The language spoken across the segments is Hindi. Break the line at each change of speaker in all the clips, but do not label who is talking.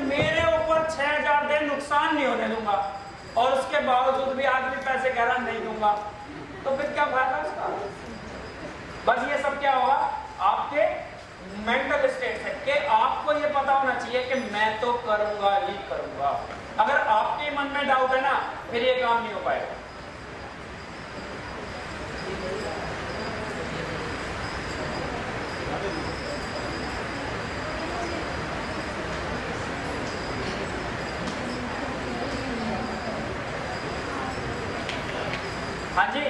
मेरे ऊपर 6000 दे, नुकसान नहीं होने दूंगा, और उसके बावजूद भी आदमी पैसे कह रहा नहीं दूंगा, तो फिर क्या फायदा उसका? बस ये सब क्या होगा आपके मेंटल स्टेट है कि आपको ये पता होना चाहिए कि मैं तो करूंगा ही करूंगा। अगर आपके मन में डाउट है ना, फिर ये काम नहीं हो पाएगा। हाँ जी,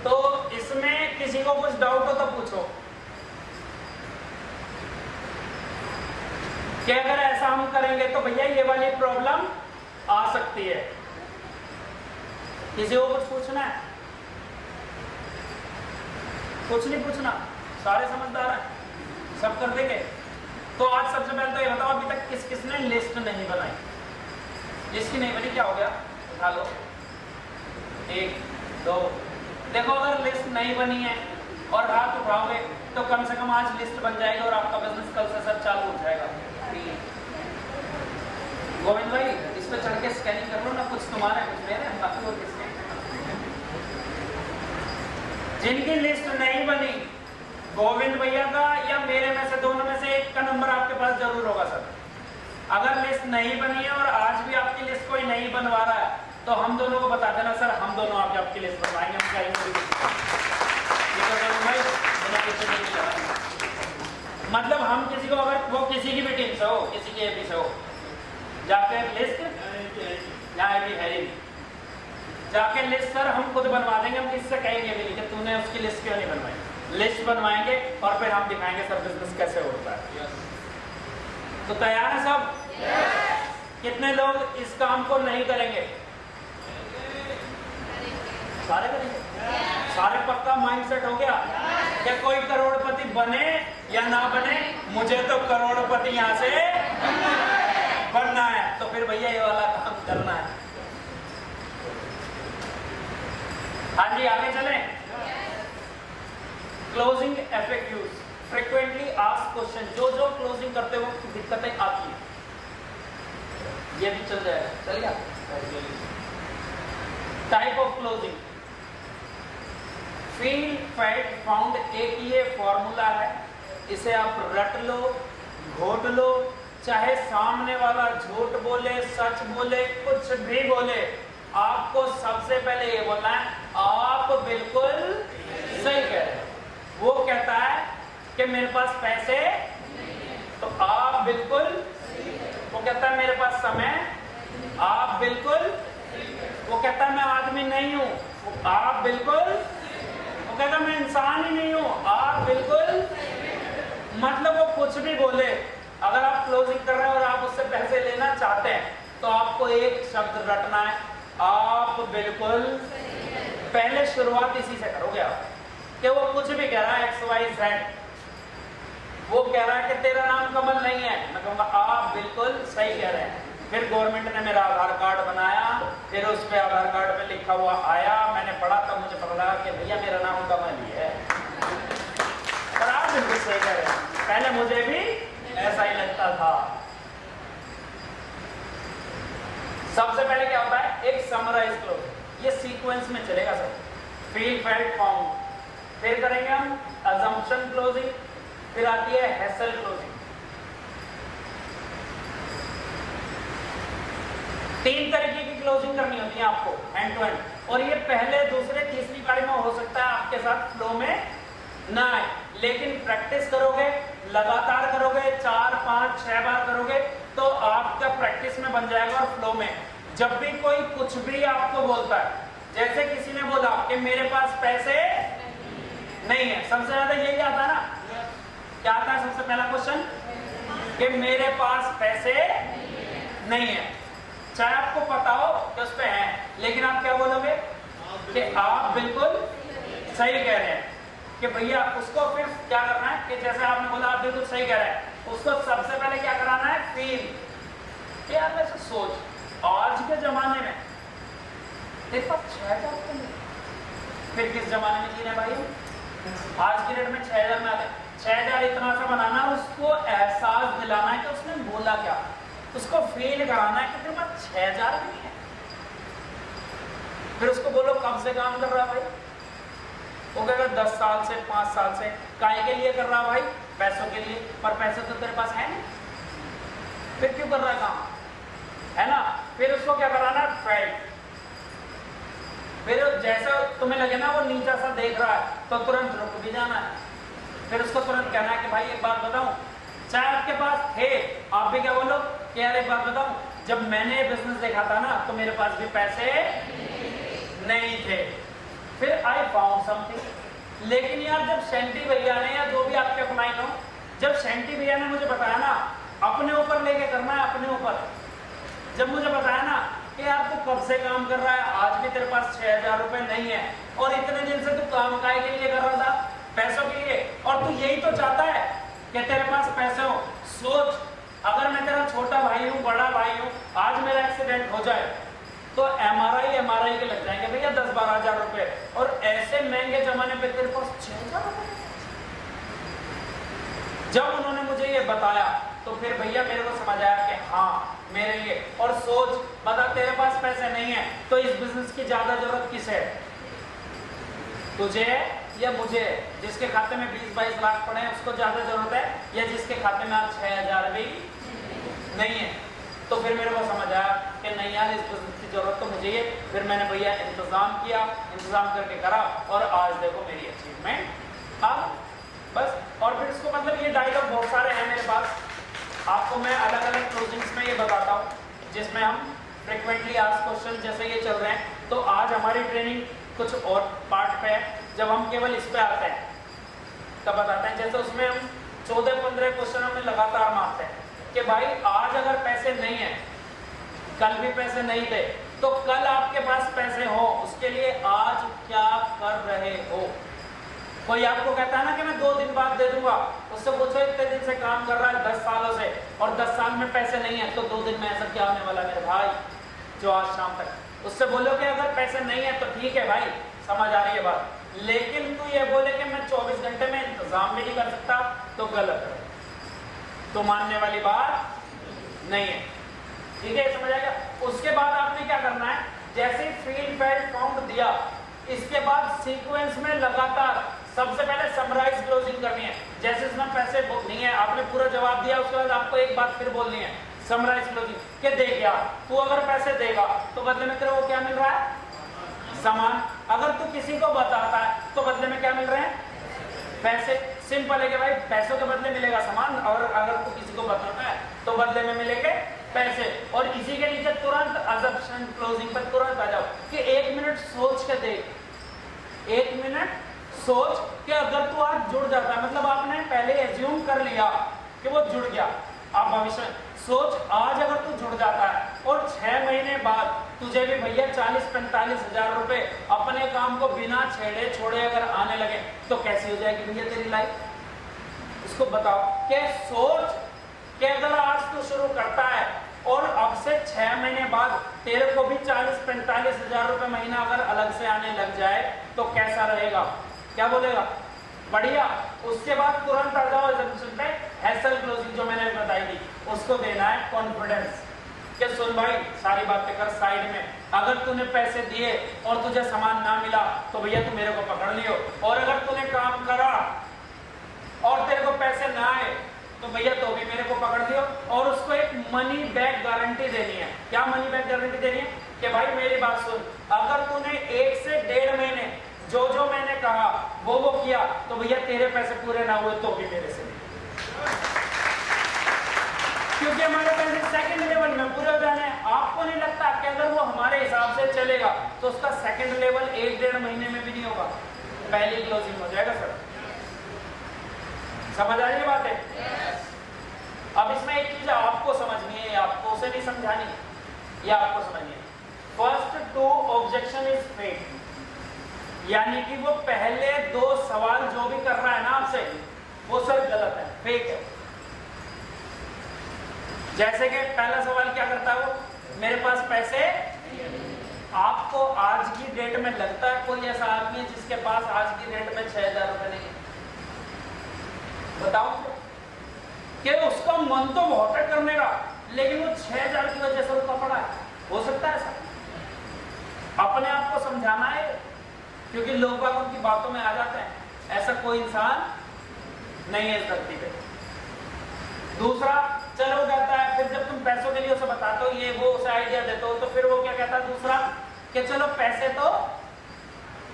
तो इसमें किसी को कुछ डाउट हो तो पूछो कि अगर ऐसा हम करेंगे तो भैया ये वाली प्रॉब्लम आ सकती है। किसी को कुछ पूछना है? कुछ नहीं पूछना, सारे समझदार हैं, सब कर देंगे। तो आज सबसे पहले तो ये बताओ अभी तक किस किसने लिस्ट नहीं बनाई? जिसकी नहीं बनी क्या हो गया, उठा लो। 1 2, देखो अगर लिस्ट नहीं बनी है और हाथ उठाओगे तो कम से कम आज लिस्ट बन जाएगी और आपका बिजनेस कल से सर चालू हो जाएगा। गोविंद भाई इस पे चढ़ के स्कैनिंग कर लो ना, कुछ तुम्हारे कुछ मेरे, बाकी और किसके। जिनकी लिस्ट नहीं बनी, गोविंद भैया का या मेरे में से दोनों में से एक का नंबर आपके पास जरूर होगा सर। अगर लिस्ट नहीं बनी है और आज भी आपकी लिस्ट कोई नहीं बनवा रहा है तो हम दोनों को बता देना सर, हम दोनों आपकी लिस्ट बनवाएंगे। हम मतलब हम किसी को, अगर वो किसी की भी टीम से हो, किसी की एपी से हो, जाके लिस्ट यहाँ भी है ही, जाके लिस्ट सर हम खुद बनवा देंगे। हम किससे कहेंगे भी नहीं कि तूने उसकी लिस्ट क्यों नहीं बनवाई। लिस्ट बनवाएंगे और फिर हम दिखाएंगे सर बिजनेस कैसे होता है। तो तैयार है सब? कितने लोग इस काम को नहीं करेंगे? सारे करेंगे? सारे पक्का माइंडसेट हो गया कि कोई करोड़पति बने या ना बने, मुझे तो करोड़पति यहाँ से बनना है। तो फिर भैया ये वाला काम करना है। हाँ जी, आगे चलें। Closing FAQs, frequently asked question. जो जो क्लोजिंग करते हो दिक्कतें आती है, ये भी चल जाएगा, चल गया। Type of closing, feel felt found, एक ये फॉर्मूला है, इसे आप रट लो, घोट लो, चाहे सामने वाला झूठ बोले, सच बोले, कुछ भी बोले, आपको सबसे पहले ये बोलना है आप बिल्कुल सही कह रहे हैं। वो कहता है कि मेरे पास पैसे, तो आप बिल्कुल, वो कहता है मेरे पास समय, आप बिल्कुल, वो कहता है मैं आदमी नहीं हूं, आप बिल्कुल, वो कहता है मैं इंसान ही नहीं हूं, आप बिल्कुल। मतलब वो कुछ भी बोले, अगर आप क्लोजिंग कर रहे हैं और आप उससे पैसे लेना चाहते हैं तो आपको एक शब्द रटना है, आप बिल्कुल। पहले शुरुआत इसी से करोगे आप, कि वो कुछ भी कह रहा है XYZ, वो कह रहा है कि तेरा नाम कमल नहीं है, मैं कहूँगा आप बिल्कुल सही कह रहे हैं। फिर गवर्नमेंट ने मेरा आधार कार्ड बनाया, फिर उस पे आधार कार्ड पे लिखा हुआ आया, मैंने पढ़ा तब मुझे पता लगा कि भैया मेरा नाम कमल ही है। पर आप बिल्कुल सही कह रहे हैं, पहले मुझे भी ऐसा ही लगता था। सबसे पहले क्या होता है, एक समराइज क्लोज, ये सीक्वेंस में चलेगा सर। फील फेल्ट फाउंड, फिर करेंगे हम अजम्पशन क्लोजिंग, फिर आती है हैसल क्लोजिंग। 3 तरीके की क्लोजिंग करनी होती है आपको एंड टू एंड, और ये पहले दूसरे तीसरी बारी में हो सकता है आपके साथ फ्लो में ना आए, लेकिन प्रैक्टिस करोगे, लगातार करोगे, 4 5 6 बार करोगे तो आपका प्रैक्टिस में बन जाएगा और फ्लो में। जब भी कोई कुछ भी आपको बोलता है, जैसे किसी ने बोला कि मेरे पास पैसे नहीं है, सबसे ज्यादा यही आता है ना, क्या आता है सबसे पहला क्वेश्चन, कि मेरे पास पैसे नहीं है। चाहे आपको पता हो कि उस पे है, लेकिन आप क्या बोलोगे कि आप बिल्कुल सही कह रहे हैं। कि भैया उसको फिर क्या करना है कि जैसे आपने बोला आप बिल्कुल सही कह रहे हैं, उसको सबसे पहले क्या कराना है, फील। यार वैसे सोच, आज के जमाने में तेरे पास 6000 रुपये नहीं, फिर किस जमाने में जी रहे भाई? आज की डेट में 6000 में आते, 6000 इतना सा बनाना, उसको एहसास दिलाना है कि उसने बोला क्या। उसको फील कराना है कि तेरे पास 6,000 भी नहीं है। फिर उसको बोलो कब से काम कर रहा भाई, वो कहेगा 10 साल से 5 साल से। काय के लिए कर रहा भाई? पैसों के लिए। पर पैसे तो तेरे पास है नहीं, फिर क्यों कर रहा है काम, है ना। फिर उसको क्या कराना है? ट्रायल। फिर जैसा तुम्हें लगे ना वो नीचा सा देख रहा है तो तुरंत रुक भी जाना है। फिर उसको तुरंत कहना है कि भाई एक बात बताऊं, चाहे आपके पास थे, आप भी क्या बोलो कि यार एक बात बताऊं, जब मैंने बिजनेस देखा था ना तो मेरे पास भी पैसे नहीं थे, फिर आई फाउंड समथिंग। लेकिन यार जब शेंटी भैया ने, या जो भी आपके अपनाइन हो, जब शेंटी भैया ने मुझे बताया ना, अपने ऊपर लेके करना है, अपने ऊपर। जब मुझे बताया ना कि यार तू कब से काम कर रहा है, आज भी तेरे पास 6,000 रुपए नहीं है, और इतने दिन से तू काम काय के लिए कर रहा था? पैसों के लिए। और तू यही तो चाहता है कि तेरे पास पैसे हो। सोच, अगर मैं तेरा छोटा भाई हूँ, बड़ा भाई हूँ, आज मेरा एक्सीडेंट हो जाए तो एमआरआई के लग जाएंगे भैया 10-12 हजार रुपए, और ऐसे महंगे जमाने पे तेरे पास 6,000 रुपए। जब उन्होंने मुझे ये बताया तो फिर भैया मेरे को समझ आया कि हाँ मेरे लिए। और सोच, बता तेरे पास पैसे नहीं है तो इस बिजनेस की ज्यादा जरूरत किसे है, तुझे या मुझे? जिसके खाते में 20-22 लाख पड़े हैं उसको ज्यादा जरूरत है, या जिसके खाते में आज 6,000 भी नहीं है? तो फिर मेरे को समझ आया कि नहीं यार इस बिजनेस की जरूरत तो मुझे ही। फिर मैंने भैया इंतजाम किया, इंतजाम करके करा, और आज देखो मेरी अचीवमेंट आ बस। और फिर इसको मतलब ये डायलॉग बहुत सारे हैं मेरे पास, आपको मैं अलग अलग क्लोजिंग्स में ये बताता हूँ, जिसमें हम फ्रिक्वेंटली आस्क्ड क्वेश्चन जैसे ये चल रहे हैं। तो आज हमारी ट्रेनिंग कुछ और पार्ट पे है, जब हम केवल इस पे आते हैं तब बताते हैं। जैसे उसमें हम 14-15 क्वेश्चन हमें लगातार मारते हैं कि भाई आज अगर पैसे नहीं है, कल भी पैसे नहीं थे, तो कल आपके पास पैसे हो उसके लिए आज क्या कर रहे हो। कोई आपको कहता है ना कि मैं 2 दिन बाद दे दूंगा, उससे पूछो इतने दिन से काम कर रहा है 10 सालों से और 10 साल में पैसे नहीं है, तो 2 दिन में ऐसा क्या होने वाला मेरे भाई जो आज शाम तक। उससे बोलो कि अगर पैसे नहीं है तो ठीक है भाई, समझ आ रही है बात, लेकिन तू ये बोले कि मैं 24 घंटे में इंतजाम भी नहीं कर सकता, तो गलत है, तो मानने वाली बात नहीं है। ठीक है, समझ आएगा। उसके बाद आपने क्या करना है, जैसे फील्ड फैल्ड काउंट दिया, इसके बाद सीक्वेंस में लगातार सबसे पहले समराइज क्लोजिंग करनी है। जैसे इसमें पैसे नहीं है, आपने पूरा जवाब दिया, उसके बाद आपको एक बात फिर बोलनी है, समराइज क्लोजिंग के देख यार तू अगर पैसे देगा तो बदले में तेरे को क्या मिल रहा है? सामान। अगर तू किसी को बताता है तो बदले में क्या मिल रहे हैं? पैसे। सिंपल है कि भाई पैसों के बदले मिलेगा सामान, और अगर तू किसी को बताता है तो बदले में मिलेंगे पैसे। और इसी के नीचे तुरंत अजम्पशन क्लोजिंग पर तुरंत आ जाओ कि 1 मिनट सोच के देख, 1 मिनट सोच कि अगर तू आज जुड़ जाता है, मतलब आपने पहले एज्यूम कर लिया कि वो जुड़ गया, आप भविष्य सोच आज अगर तू जुड़ जाता है और 6 महीने बाद तुझे भी भैया 40-45 हजार रुपए अपने काम को बिना छेड़े छोड़े अगर आने लगे, तो कैसी हो जाएगी भैया तेरी लाइफ? इसको बताओ कि सोच कि अगर आज तू शुरू करता है और अब से 6 महीने बाद तेरे को भी 40-45 हजार रुपए महीना अगर अलग से आने लग जाए तो कैसा रहेगा? क्या बोलेगा? बढ़िया। उसके बाद तुरंत आ जाओ एजम्पशन पे, हैसल क्लोजिंग जो मैंने बताई थी, उसको देना है कॉन्फिडेंस कि सुन भाई सारी बातें कर साइड में, अगर तूने पैसे दिए और तुझे सामान ना मिला तो भैया तू मेरे को पकड़ लियो, और अगर तूने काम करा और तेरे को पैसे ना आए तो भैया तो भी मेरे को पकड़ लियो। और उसको एक मनी बैक गारंटी देनी है। क्या मनी बैक गारंटी देनी है? कि भाई मेरी बात सुन, अगर तूने 1 से 1.5 महीने जो जो मैंने कहा वो किया तो भैया तेरे पैसे पूरे ना हुए तो भी मेरे से नहीं, क्योंकि हमारे पैसे सेकंड लेवल में पूरे हो जाने हैं। आपको नहीं लगता कि अगर वो हमारे हिसाब से चलेगा तो उसका सेकंड लेवल 1-1.5 महीने में भी नहीं होगा, पहली क्लोजिंग हो जाएगा? सर समझ आ रही है बातें? अब इसमें एक चीज आपको समझनी है, आपको उसे नहीं समझानी, ये आपको समझनी है। फर्स्ट 2 ऑब्जेक्शन इज फेक, यानी कि वो पहले 2 सवाल जो भी कर रहा है ना आपसे, वो सब गलत है, फेक है। जैसे कि पहला सवाल क्या करता है वो, मेरे पास पैसे। आपको आज की डेट में लगता है कोई ऐसा आदमी है जिसके पास आज की डेट में 6,000 रुपए नहीं है? बताओ कि उसका मन तो बहुत है करने का, लेकिन वो 6000 की वजह से रुका पड़ा है। हो सकता है ऐसा? अपने आप को समझाना है, क्योंकि लोग बाग उनकी बातों में आ जाते हैं। ऐसा कोई इंसान नहीं है इस धरती पे। दूसरा, चलो कहता है, फिर जब तुम पैसों के लिए उसे बताते हो, ये वो उसे आइडिया देते हो, तो फिर वो क्या कहता है दूसरा, कि चलो पैसे तो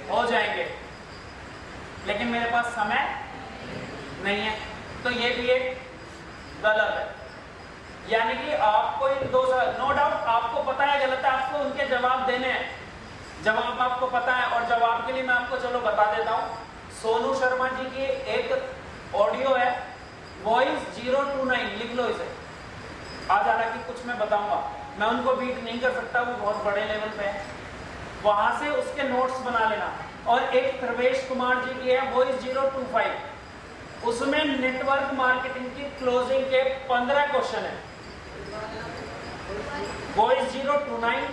हो जाएंगे लेकिन मेरे पास समय नहीं है। तो ये भी एक गलत है। यानी कि आपको इन दो, नो डाउट आपको पता है गलत है, आपको उनके जवाब देने हैं, जवाब आपको पता है। और जवाब के लिए मैं आपको चलो बता देता हूँ। सोनू शर्मा जी की एक ऑडियो है, वॉइस 029, लिख लो इसे। आज हालांकि कुछ मैं बताऊंगा, मैं उनको बीट नहीं कर सकता, वो बहुत बड़े लेवल पे है, वहां से उसके नोट्स बना लेना। और एक प्रवेश कुमार जी की है, वॉइस 025, उसमें नेटवर्क मार्केटिंग की क्लोजिंग के 15 क्वेश्चन है। वॉइस 029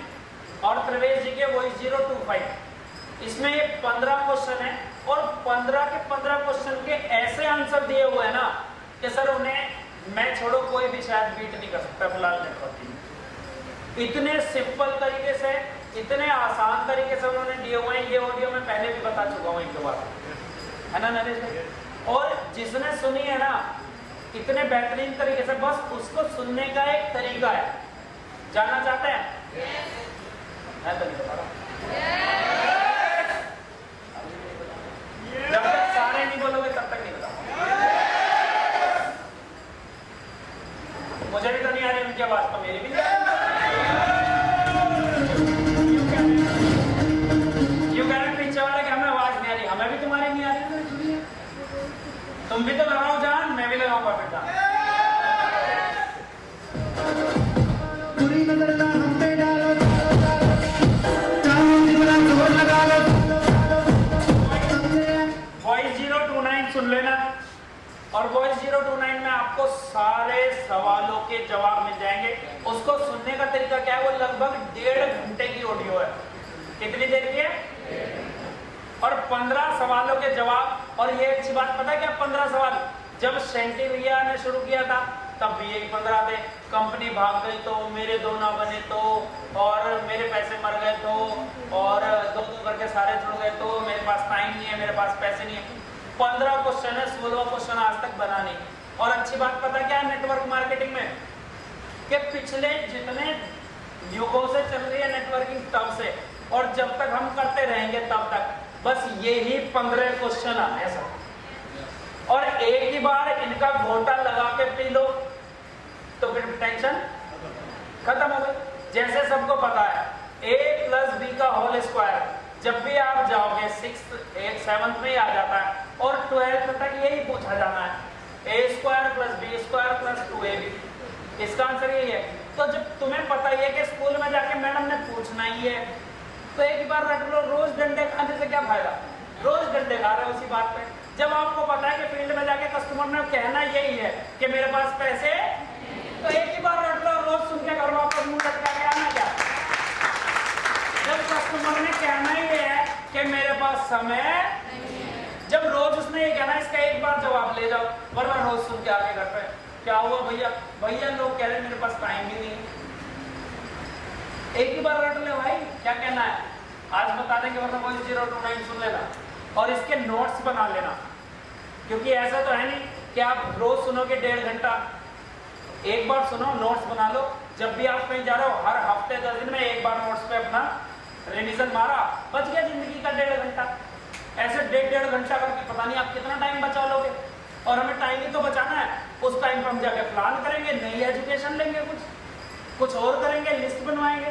और प्रवेश जी के वॉइस 025, इसमें ये 15 क्वेश्चन है और 15 के 15 क्वेश्चन के ऐसे आंसर दिए हुए हैं ना कि सर उन्हें मैं छोड़ो कोई भी शायद बीट नहीं कर सकता फिलहाल नेटवर्किंग। इतने सिंपल तरीके से, इतने आसान तरीके से उन्होंने दिए हुए हैं। ये ऑडियो मैं पहले भी बता चुका हूँ इनके बारे में, है ना नरेश भाई? और जिसने सुनी है ना इतने बेहतरीन तरीके से, बस उसको सुनने का एक तरीका है। जानना चाहते हैं? मैं तो नहीं बता रहा। जब तक सारे नहीं बोलोगे तब तक नहीं बता। मुझे भी तो नहीं आ रही उनकी आवाज, तो मेरी भी नहीं आ रही। यू कह रहे पीछे वाले कि हमें आवाज नहीं आ रही, हमें भी तुम्हारी नहीं आ रही। तुम भी तो लगाओ जान, मैं भी लगाऊंगा फिर जान। पूरी नजर ना हम पे डालो, जोर लगा लो। वॉइस 029 सुन लेना, और वॉइस 029 में आपको सारे सवालों के जवाब मिल जाएंगे। उसको सुनने का तरीका क्या है, वो लगभग 1.5 घंटे की ऑडियो है। कितनी देर की है? और 15 सवालों के जवाब। और ये अच्छी बात पता है क्या, 15 सवाल जब शेंटी भैया ने शुरू किया था तब भी यही 15 थे। कंपनी भाग गई तो, मेरे दो ना बने तो, और मेरे पैसे मर गए तो, और दो करके सारे जुड़ गए तो, मेरे पास टाइम नहीं है, मेरे पास पैसे नहीं है। 15 क्वेश्चन है, 16 क्वेश्चन आज तक बना नहीं। और अच्छी बात पता क्या है नेटवर्क मार्केटिंग में, कि पिछले जितने युगों से चल रही है नेटवर्किंग तब से, और जब तक हम करते रहेंगे तब तक बस यही 15 क्वेश्चन आने हैं सब। और एक ही बार इनका घोटा लगा के पी लो तो फिर टेंशन खत्म हो गई। जैसे सबको पता है a+b का होल स्क्वायर जब भी आप जाओगे 6th 8th 7th में ही आ जाता है, और 12th तक यही पूछा जाना है, a² + b² + 2ab। इसका आंसर यही है। तो जब तुम्हें पता ही है कि स्कूल में जाके मैडम ने पूछना ही है, तो एक बार रट लो। रोज डंडे खाने से क्या फायदा, रोज डंडे खा रहे हो उसी बात पे। जब आपको पता है कि फील्ड में जाके कस्टमर ने कहना यही है कि मेरे पास पैसे, तो एक ही बार रट लो, रोज सुन के घर वापस मुंह लटका के आना क्या। जब कस्टमर ने कहना ही है कि मेरे पास समय, जब रोज उसने ये कहना, इसका एक बार जवाब ले जाओ, वरना रोज सुन के आके घर पे क्या हुआ भैया, भैया लोग कह रहे मेरे पास टाइम भी नहीं। एक ही बार रट ले भाई, क्या कहना है आज बता देंगे, वरना वॉइस 029 सुन लेना और इसके नोट्स बना लेना। क्योंकि ऐसा तो है नहीं कि आप रोज सुनोगे 1.5 घंटा, एक बार सुनो, नोट्स बना लो। जब भी आप कहीं जा रहे हो, हर हफ्ते 10 दिन में एक बार नोट्स पे अपना रिवीजन मारा, बच गया जिंदगी का 1.5 घंटा। ऐसे 1.5 घंटा करके पता नहीं आप कितना टाइम बचा लोगे। और हमें टाइम ही तो बचाना है, उस टाइम पर हम जाके प्लान करेंगे, नई एजुकेशन लेंगे, कुछ और करेंगे, लिस्ट बनवाएंगे।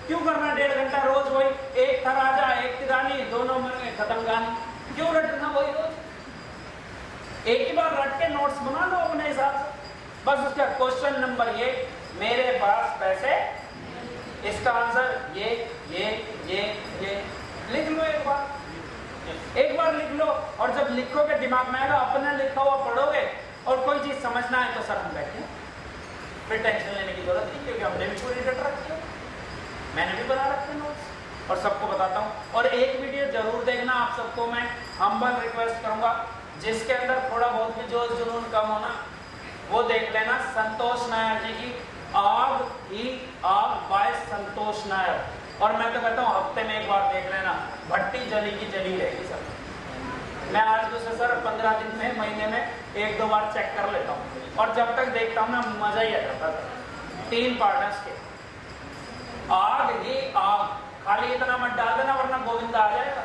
क्यों करना 1.5 घंटा रोज वही, एक था राजा एक थी रानी, दोनों मर गए खत्म कहानी। क्यों रटना वही रोज? एक ही बार रट के नोट्स बना लो अपने हिसाब से। बस उसका क्वेश्चन नंबर ये, मेरे पास पैसे, इसका आंसर ये लिख लो। एक बार लिख लो, और जब लिखोगे दिमाग में आएगा, अपने लिखा हुआ पढ़ोगे और कोई चीज समझना है तो सर हम बैठे, फिर टेंशन लेने की जरूरत नहीं, क्योंकि हमने भी पूरी रट रखी है, मैंने भी बना रखे नोट्स और सबको बताता हूँ। और एक वीडियो जरूर देखना, आप सबको मैं हम्बल रिक्वेस्ट करूंगा, जिसके अंदर थोड़ा बहुत भी जोश जुनून कम होना वो देख लेना। संतोष नायर जी की आग ही आग बाय संतोष नायक। और मैं तो कहता हूँ हफ्ते में एक बार देख लेना, भट्टी जली की जली रहेगी सर। मैं आज तो सर 15 दिन में, महीने में 1-2 बार चेक कर लेता हूँ, और जब तक देखता हूँ ना मजा ही आ जाता था। 3 पार्ट है इसके, आग ही आग। खाली इतना मत डाल देना वरना गोविंदा आ जाएगा।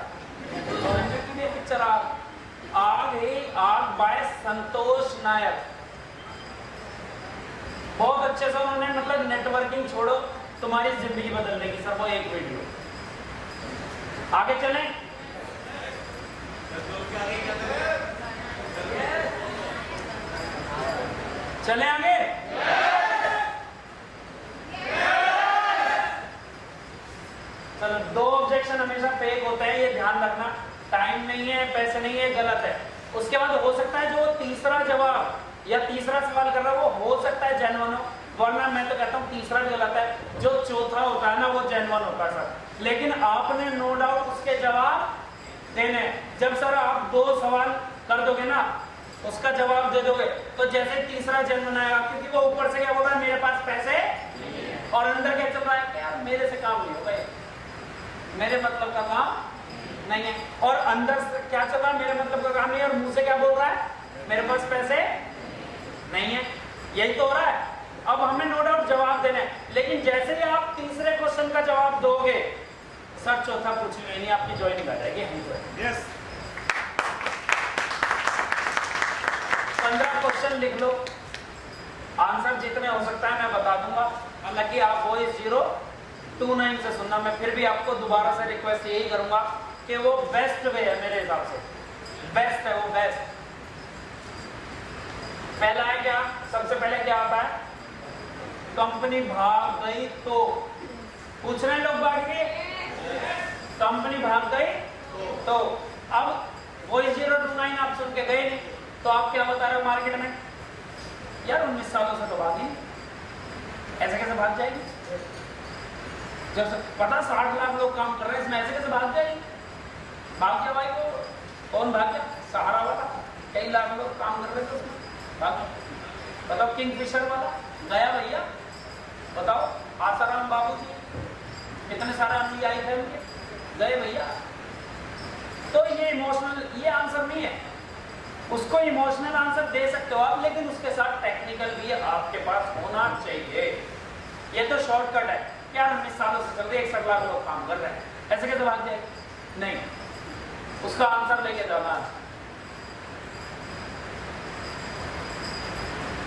गोविंदा की भी पिक्चर आग ही आग बाय संतोष नायक। बहुत अच्छे से उन्होंने मतलब नेटवर्किंग छोड़ो तुम्हारी जिंदगी बदल देगी सर, वो एक वीडियो। आगे चलें, चले आगे। चलो, 2 ऑब्जेक्शन हमेशा फेक होते हैं, ये ध्यान रखना। टाइम नहीं है, पैसे नहीं है, गलत है। उसके बाद हो सकता है जो तीसरा जवाब या तीसरा सवाल कर रहा है वो हो सकता है जेन्युइन हो, वरना मैं तो कहता हूँ तीसरा भी गलत है। जो चौथा होता है ना वो जेन्युइन होता है सर, लेकिन आपने नो डाउट उसके जवाब देने। जब सर आप 2 सवाल कर दोगे ना, उसका जवाब दे दोगे, तो जैसे तीसरा जेन्युइन आएगा, क्योंकि वो ऊपर से क्या बोल रहा है, मेरे पास पैसे, और अंदर क्या चल रहा है, यार मेरे से काम नहीं होगा, मेरे मतलब का काम नहीं है। और अंदर से क्या चल रहा है, मेरे मतलब का काम नहीं है, और मुंह से क्या बोल रहा है, मेरे पास पैसे नहीं है। यही तो हो रहा है। अब हमें नो डाउट जवाब देना है, लेकिन जैसे ही आप तीसरे क्वेश्चन का जवाब दोगे, सर चौथा पूछेंगे नहीं, आपकी ज्वाइनिंग आ जाएगी। यस, 15 क्वेश्चन लिख लो, आंसर जितने हो सकता है मैं बता दूंगा। हालांकि आप वो 029 से सुनना, मैं फिर भी आपको दोबारा से रिक्वेस्ट यही करूंगा कि वो बेस्ट वे है, मेरे हिसाब से बेस्ट है वो, बेस्ट। पहला है क्या, सबसे पहले क्या आता है, कंपनी भाग गई तो। पूछ रहे हैं लोग बाहर के, कंपनी भाग गई तो। अब वो 029 आप सुन के गए नहीं, तो आप क्या बता रहे हो मार्केट में, यार 19 सालों से तो भागी, ऐसे कैसे भाग जाएगी, जब पता 60 लाख लोग काम कर रहे हैं इसमें, ऐसे कैसे भाग जाएगी। भाग गया भाई, वो कौन भाग गया, सहारा वाला, कई लाख लोग काम कर रहे थे उसमें, भाग गया। बताओ किंगफिशर वाला गया भैया, बताओ आसाराम बाबू जी, कितने सारे आदमी आए थे उनके, गए भैया। तो ये इमोशनल, ये आंसर नहीं है। उसको इमोशनल आंसर दे सकते हो आप, लेकिन उसके साथ टेक्निकल भी आपके पास होना चाहिए। ये तो शॉर्टकट है, क्या 19 सालों से चल रहे 61 लाख लोग काम कर रहे हैं, ऐसे कैसे भाग जाए, नहीं। उसका आंसर लेके जाना,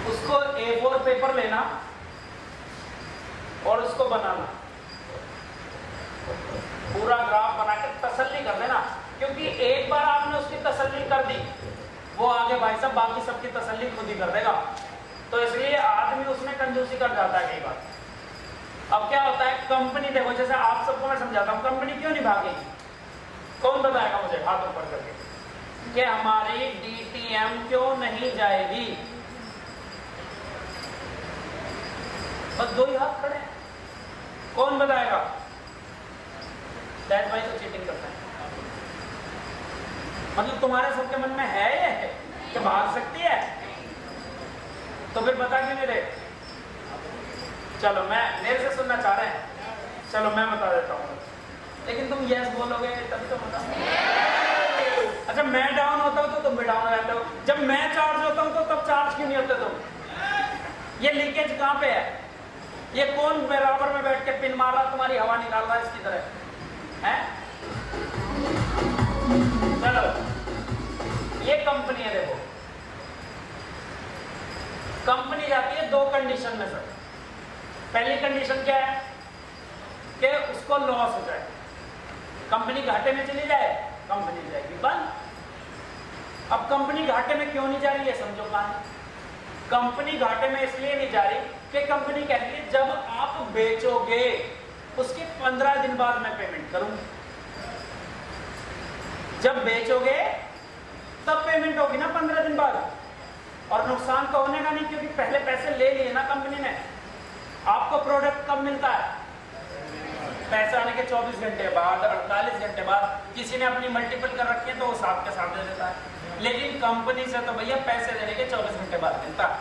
उसको A4 पेपर लेना और उसको बनाना, पूरा ग्राफ बना के तसल्ली कर लेना, क्योंकि एक बार आपने उसकी तसल्ली कर दी, वो आगे भाई साहब बाकी सबकी तसल्ली खुद ही कर देगा। तो इसलिए आदमी उसमें कंजूसी कर जाता है कई बार। अब क्या होता है, कंपनी देखो, जैसे आप सबको मैं समझाता हूँ, कंपनी क्यों नहीं भागेगी, कौन बताएगा मुझे हाथ ऊपर करके, कि हमारी DTM क्यों नहीं जाएगी। बस 2 ही हाथ खड़े हैं, कौन बताएगा, दैट भाई तो चीटिंग करता है। मतलब तुम्हारे सबके मन में है ये कि भाग सकती है, तो फिर बता क्यों नहीं रहे। चलो, मैं मेरे से सुनना चाह रहे हैं, चलो मैं बता देता हूँ, लेकिन तुम यस बोलोगे तभी तो बता। अच्छा, मैं डाउन होता हूँ तो तुम भी डाउन रहते हो, जब मैं चार्ज होता हूँ तो तब चार्ज क्यों नहीं होते तुम। ये लीकेज कहाँ पे है, ये कौन बराबर में बैठ के पिन मार रहा, तुम्हारी हवा निकाल रहा है इसकी तरह है। चलो, ये कंपनी है, देखो कंपनी जाती है 2 कंडीशन में सर। पहली कंडीशन क्या है कि उसको लॉस हो जाए, कंपनी घाटे में चली जाए, कंपनी जाएगी बंद। अब कंपनी घाटे में क्यों नहीं जा रही है, समझो कहानी। कंपनी घाटे में इसलिए नहीं जा रही कि कंपनी कहती है जब आप बेचोगे उसके 15 दिन बाद मैं पेमेंट करूंगी। जब बेचोगे तब पेमेंट होगी ना 15 दिन बाद, और नुकसान तो होने का नहीं, क्योंकि पहले पैसे ले लिए ना कंपनी ने। आपको प्रोडक्ट कब मिलता है, पैसे आने के 24 घंटे बाद, 48 घंटे बाद। किसी ने अपनी मल्टीपल कर रखी है तो वो साथ के साथ दे देता है, लेकिन कंपनी से तो भैया पैसे देने के 24 घंटे बाद मिलता है।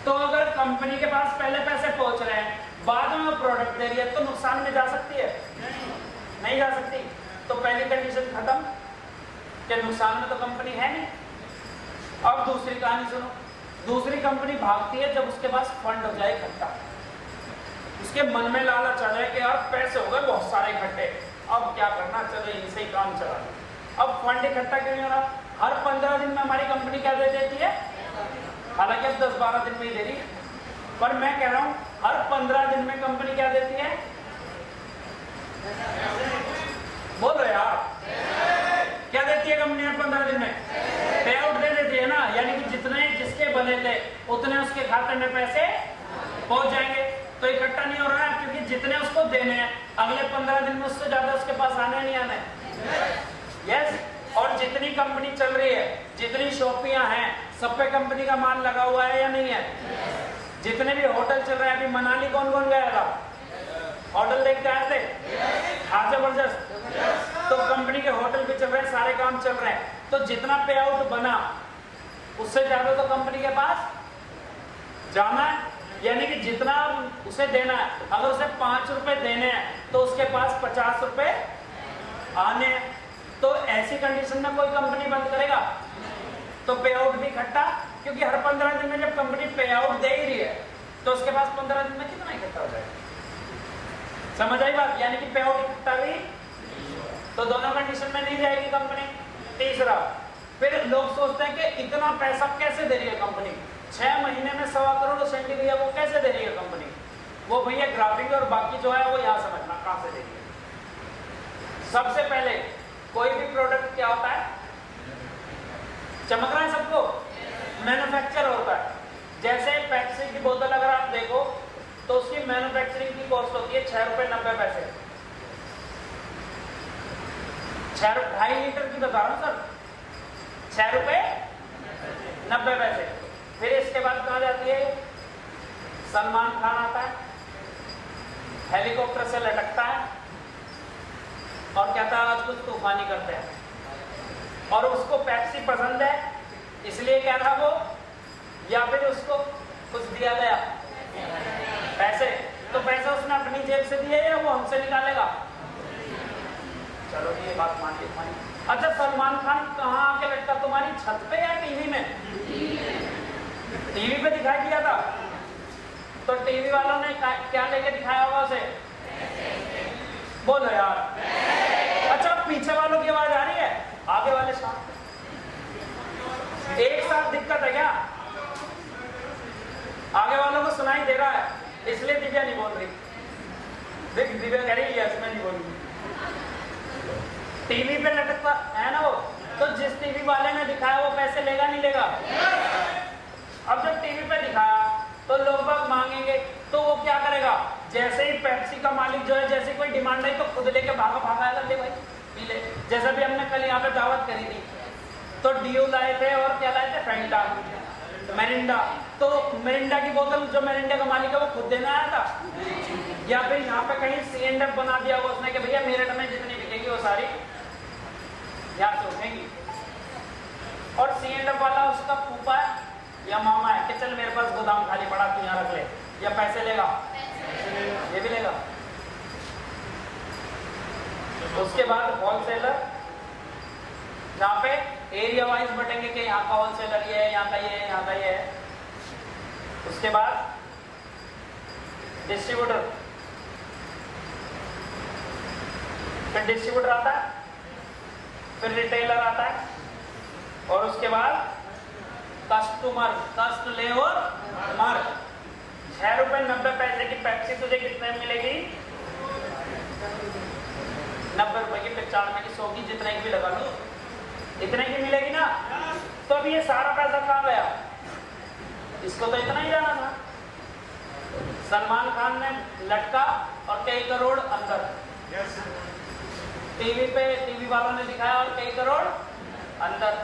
तो अगर कंपनी के पास पहले पैसे पहुंच रहे हैं, बाद में वो प्रोडक्ट दे रही है, तो नुकसान में जा सकती है? नहीं जा सकती। तो पहली कंडीशन खत्म कि नुकसान में तो कंपनी है नहीं। अब दूसरी कहानी सुनो। दूसरी कंपनी भागती है जब उसके पास फंड हो जाए इकट्ठा, उसके मन में लालच आ जाए कि यार पैसे हो गए बहुत सारे इकट्ठे, अब क्या करना, चलो इनसे ही काम चला। अब फंड इकट्ठा क्यों नहीं हो रहा? हर 15 दिन में हमारी कंपनी क्या दे देती है? हालांकि अब 10-12 दिन में ही दे रही है, पर मैं कह रहा हूं हर 15 दिन में कंपनी क्या देती है? बोलो यार, क्या देती है कंपनी हर 15 दिन में? पे आउट दे देती है ना, यानी कि जितने जिसके बने थे उतने उसके खाते में पैसे पहुंच जाएंगे। तो इकट्ठा नहीं हो रहा है क्योंकि जितने उसको देने हैं अगले 15 दिन में उससे ज्यादा उसके पास आने नहीं आने। यस। और जितनी कंपनी चल रही है, जितनी शॉपियां हैं, सब पे कंपनी का माल लगा हुआ है या नहीं है? जितने भी होटल चल रहे हैं, अभी मनाली कौन कौन गया था? होटल देख के आए थे? हाँ, जबरदस्त। तो कंपनी के होटल भी चल रहे हैं, सारे काम चल रहे हैं। तो जितना पे आउट बना उससे ज्यादा तो कंपनी के पास जाना है, यानी कि जितना उसे देना है, अगर उसे 5 रुपए देने हैं तो उसके पास 50 रुपए आने हैं। तो ऐसी कंडीशन में कोई कंपनी बंद करेगा? तो पे आउट भी इकट्ठा, क्योंकि हर 15 दिन में जब कंपनी पे आउट दे ही रही है तो उसके पास 15 दिन में कितना इकट्ठा हो जाएगा? समझ आई बात? यानी कि पे आउट इकट्ठा भी, तो दोनों कंडीशन में नहीं जाएगी कंपनी। तीसरा, फिर लोग सोचते हैं कि इतना पैसा कैसे दे रही है कंपनी, 6 महीने में 1.25 करोड़ सेंटी दिया, वो कैसे दे रही है कंपनी? वो भैया ग्राफिक और बाकी जो है वो यहाँ समझना कहां से दे रही है। सबसे पहले कोई भी प्रोडक्ट क्या होता है? चमक रहा है सबको? मैन्युफैक्चर होता है। जैसे पेप्सी की बोतल अगर आप देखो तो उसकी मैन्युफैक्चरिंग की कॉस्ट होती है 6 रुपए 90 पैसे। 2.5 लीटर की बता रहा हूं सर, 6 रुपए 90 पैसे। फिर इसके बाद कहा जाती है? सलमान खान आता है, हेलीकॉप्टर से लटकता है और कहता है आज कुछ तूफानी करते हैं, और उसको पेप्सी पसंद है इसलिए कह रहा वो, या फिर उसको कुछ दिया गया पैसे, तो पैसा उसने अपनी जेब से दिया या वो हमसे निकालेगा? चलो ये बात मान ली तुम्हारी। अच्छा, सलमान खान कहाँ आके लगता, तुम्हारी छत पे या टीवी में? टीवी पे दिखाई दिया था, तो टीवी वालों ने क्या लेके दिखाया होगा उसे? बोलो यार। अच्छा, पीछे वालों की आवाज आ रही है, आगे वाले साथ एक साथ दिक्कत है क्या? आगे वालों को सुनाई दे रहा है, इसलिए दिव्या नहीं बोल रही। देख दिव्या कह रही है मैं नहीं बोल रही। टीवी पे लटकता है ना वो, तो जिस टीवी वाले ने दिखाया वो पैसे लेगा नहीं लेगा? अब जब टीवी पे दिखाया तो लोग बाग मांगेंगे, तो वो क्या करेगा? जैसे ही पेप्सी का मालिक जो है, जैसे कोई डिमांड आई तो खुद लेके भागा आएगा, ले भाई पी ले। जैसा भी हमने कल यहाँ पे दावत करी थी, तो डीयू लाए थे और क्या लाए थे? Fanta, Mirinda. तो मेरिंडा की बोतल जो मेरिंडा का मालिक है वो खुद देना आया था, या फिर यहाँ पे कहीं C&F बना दिया हुआ उसने कि भैया मेरठ में जितनी बिकेगी वो सारी यहाँ से उठेंगी, और C&F वाला उसका फूफा है या मामा है कि चल मेरे पास गोदाम खाली पड़ा तू यहाँ रख ले, या पैसे लेगा? ये भी लेगा। उसके बाद होलसेलर, जहाँ पे एरिया वाइज बटेंगे कि यहाँ का होलसेलर ये है, यहाँ का ये है, यहाँ का ये है। उसके बाद डिस्ट्रीब्यूटर, फिर डिस्ट्रीब्यूटर आता है, फिर रिटेलर आता है, और उसके बाद कस्टमर, कस्ट ले और मर। 6 रुपए 90 पैसे की पेप्सी तुझे कितने में मिलेगी? 90 रुपए की, 95 की, 100 की, जितने की भी लगा लो, इतने की मिलेगी ना। तो अब ये सारा पैसा कहाँ गया? इसको तो इतना ही जाना था। सलमान खान ने लटका और कई करोड़ अंदर, टीवी पे टीवी वालों ने दिखाया और कई करोड़ अंदर।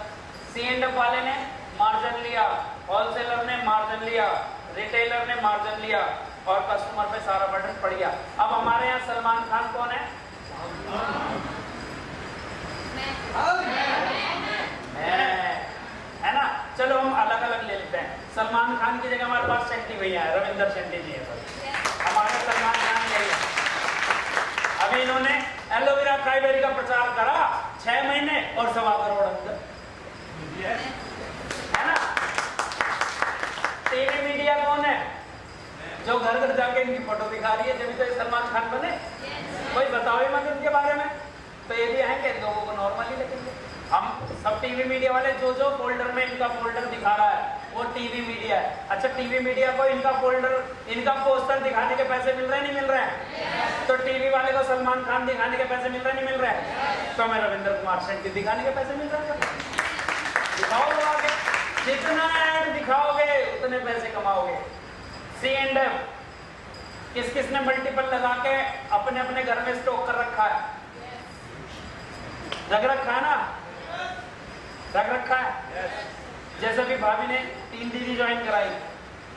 C&F वाले ने मार्जिन लिया, होलसेलर ने मार्जिन लिया, रिटेलर ने मार्जिन लिया, और कस्टमर पे सारा बर्डन पड़ गया। अब हमारे यहाँ सलमान खान कौन है? है ना? चलो हम अलग अलग ले लेते हैं। सलमान खान की जगह हमारे पास शेट्टी भैया है, रविंदर शेट्टी जी है सर, हमारे सलमान खान नहीं है। अभी इन्होंने एलोवेरा ट्राइबेरी का प्रचार करा 6 महीने और 1.25 करोड़ अंदर, है ना। टीवी मीडिया कौन है जो घर घर जाके इनकी फोटो दिखा रही है, जब तो सलमान खान बने? कोई बताओ ही मत उनके बारे में। तो ये भी है कि लोगों को नॉर्मली लगेंगे। हम सब टीवी मीडिया वाले जो फोल्डर में इनका फोल्डर दिखा रहा है वो टीवी मीडिया है। अच्छा, टीवी मीडिया को इनका फोल्डर, इनका पोस्टर दिखाने के पैसे मिल रहे नहीं मिल रहे हैं? तो टीवी वाले को सलमान खान दिखाने के पैसे मिल रहे नहीं मिल रहे हैं? तो हमें रविंद्र कुमार शेट्टी दिखाने के पैसे मिल रहे हैं। दिखाओ आगे, जितना ऐड दिखाओगे उतने पैसे कमाओगे। C&F किस किस ने मल्टीपल लगा के अपने अपने घर में स्टॉक कर रखा है? रख रखा है ना, रख रखा है। जैसे भी भाभी ने 3 दीदी ज्वाइन कराई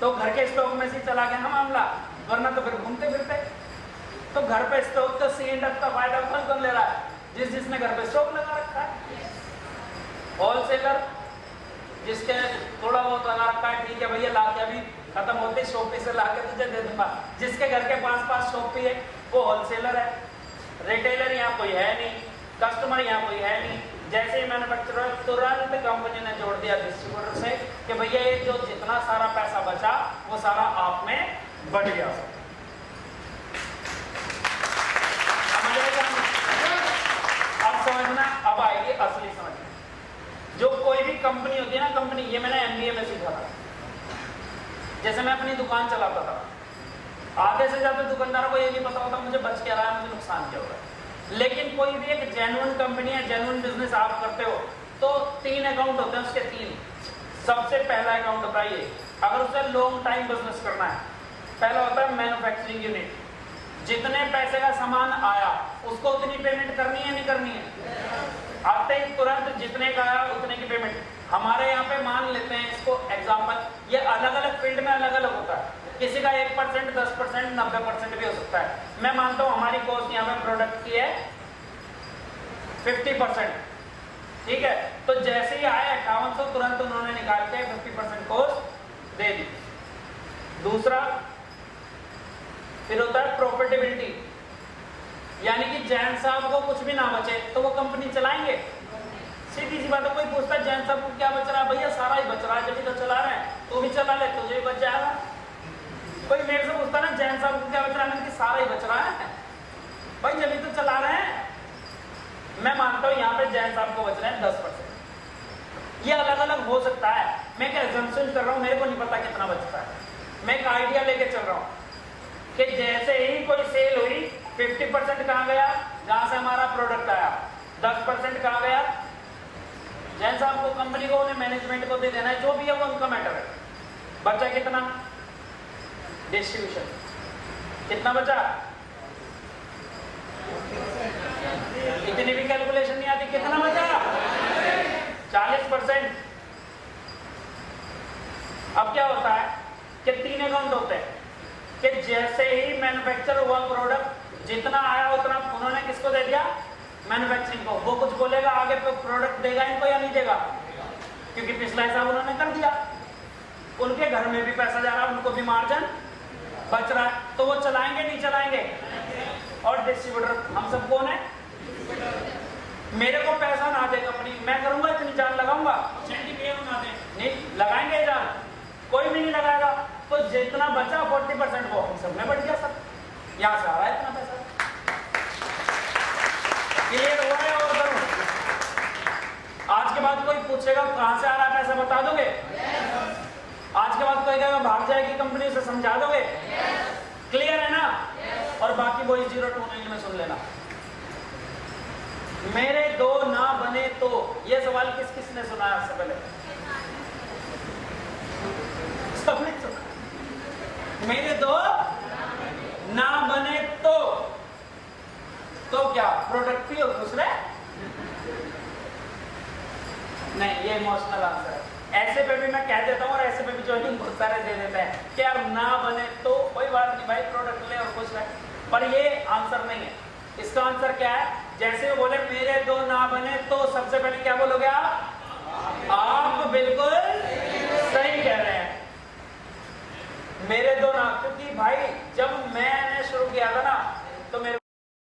तो घर के स्टॉक में से चला गया ना मामला, वरना तो फिर घूमते फिरते। तो घर पे स्टॉक तो C&F का फायदा कौन ले रहा है? जिसने घर पे स्टॉक लगा रखा है। होलसेलर जिसके थोड़ा बहुत लगा रखा है, ठीक है भैया ला के अभी खत्म होते शॉपी से ला के तुझे दे दूंगा। जिसके घर के पास शॉपी है वो होलसेलर है। रिटेलर यहाँ कोई है नहीं, कस्टमर यहाँ कोई है नहीं। जैसे ही मैन्युफैक्चरर तुरंत कंपनी ने जोड़ दिया डिस्ट्रीब्यूटर से कि भैया ये जो जितना सारा पैसा बचा वो सारा आप में बढ़ गया। अब समझना, अब आएगी असली समझ। जो कोई भी कंपनी होती है ना, कंपनी, ये मैंने MBA में सीखा था। जैसे मैं अपनी दुकान चलाता था, आधे से ज्यादा दुकानदारों को ये नहीं पता होता मुझे बच क्या रहा है, मुझे नुकसान क्या हो रहा है। लेकिन कोई भी एक जेन्युइन कंपनी है, जेन्युइन बिजनेस आप करते हो तो 3 अकाउंट होते हैं उसके 3। सबसे पहला अकाउंट होता है ये, अगर उसे लॉन्ग टाइम बिजनेस करना है, पहला होता है मैन्युफैक्चरिंग यूनिट। जितने पैसे का सामान आया उसको उतनी पेमेंट करनी है नहीं करनी है? आते ही तुरंत जितने का आया उतने की पेमेंट। हमारे यहाँ पे मान लेते हैं इसको एग्जाम्पल, ये अलग अलग फील्ड में अलग अलग होता है। किसी का 1%, 10%, 90% भी हो सकता है। मैं मानता हूँ हमारी कॉस्ट यहाँ पे प्रोडक्ट की है 50%, ठीक है। तो जैसे ही आया 5800 तुरंत उन्होंने निकाल के 50% कॉस्ट दे दी। दूसरा फिर होता है प्रॉफिटेबिलिटी, यानी कि जैन साहब को कुछ भी ना बचे तो वो कंपनी चलाएंगे? सीधी सी बात है। कोई पूछता है जैन साहब को क्या बच रहा है? भैया सारा ही बच रहा है, जब भी तो चला रहे हैं तो भी चला ले, तुझे भी बच जाएगा। कोई मेरे से पूछता ना जैन साहब को क्या बच रहा है, कि सारा ही बच रहा है भाई, जब भी तो चला रहे हैं। मैं मानता हूँ यहाँ पे जैन साहब को बच रहे हैं 10%। ये अलग अलग हो सकता है, मैं क्या एजम्पशन कर रहा हूँ, मेरे को नहीं पता कितना बचता है। मैं एक आइडिया लेके चल रहा हूँ कि जैसे ही कोई सेल हुई 50% कहाँ गया? जहां से हमारा प्रोडक्ट आया। 10% कहाँ गया? जैन साहब को, कंपनी को, उन्हें मैनेजमेंट को दे देना है, जो भी है वो उनका मैटर है। बचा कितना? डिस्ट्रीब्यूशन। कितना बचा? इतनी भी कैलकुलेशन नहीं आती। कितना बचा? 40%। अब क्या होता है कि 3 अकाउंट होते हैं कि जैसे ही मैन्युफैक्चर हुआ प्रोडक्ट, जितना आया उतना उन्होंने किसको दे दिया? मैन्युफैक्चरिंग को। वो कुछ बोलेगा आगे पे प्रोडक्ट देगा इनको या नहीं देगा? क्योंकि पिछला हिसाब उन्होंने कर दिया। उनके घर में भी पैसा जा रहा है, उनको भी मार्जिन बच रहा है, तो वो चलाएंगे नहीं चलाएंगे? और डिस्ट्रीब्यूटर हम सब कौन है? मेरे को पैसा ना दे कंपनी, मैं करूंगा इतनी जान लगाऊंगा, नहीं लगाएंगे जान, कोई भी नहीं लगाएगा। तो जितना बचा 40% वो हम सब में बढ़ गया। सब यहाँ से आ रहा है इतना पैसा। क्लियर हो रहा है? और करो, आज के बाद कोई पूछेगा कहां से आ रहा है पैसा, बता दोगे? आज के बाद कोई कहेगा भाग जाएगी कंपनी से, समझा दोगे? क्लियर है ना? और बाकी वही 029 में सुन लेना। मेरे 2 ना बने तो, ये सवाल किस किस ने सुना है इससे पहले? सबने सुना। मेरे 2 ना बने तो क्या प्रोडक्ट भी और दूसरे नहीं? ये इमोशनल आंसर है। ऐसे पे भी मैं कह देता हूँ और ऐसे पे भी ज्वाइनिंग बहुत सारे दे देते हैं कि यार ना बने तो कोई बात नहीं भाई, प्रोडक्ट ले और कुछ रहे, पर ये आंसर नहीं है। इसका आंसर क्या है? जैसे वो बोले मेरे 2 ना बने तो सबसे पहले क्या बोलोगे आप? बिल्कुल दो ना, क्योंकि भाई जब मैंने शुरू किया था ना तो मेरे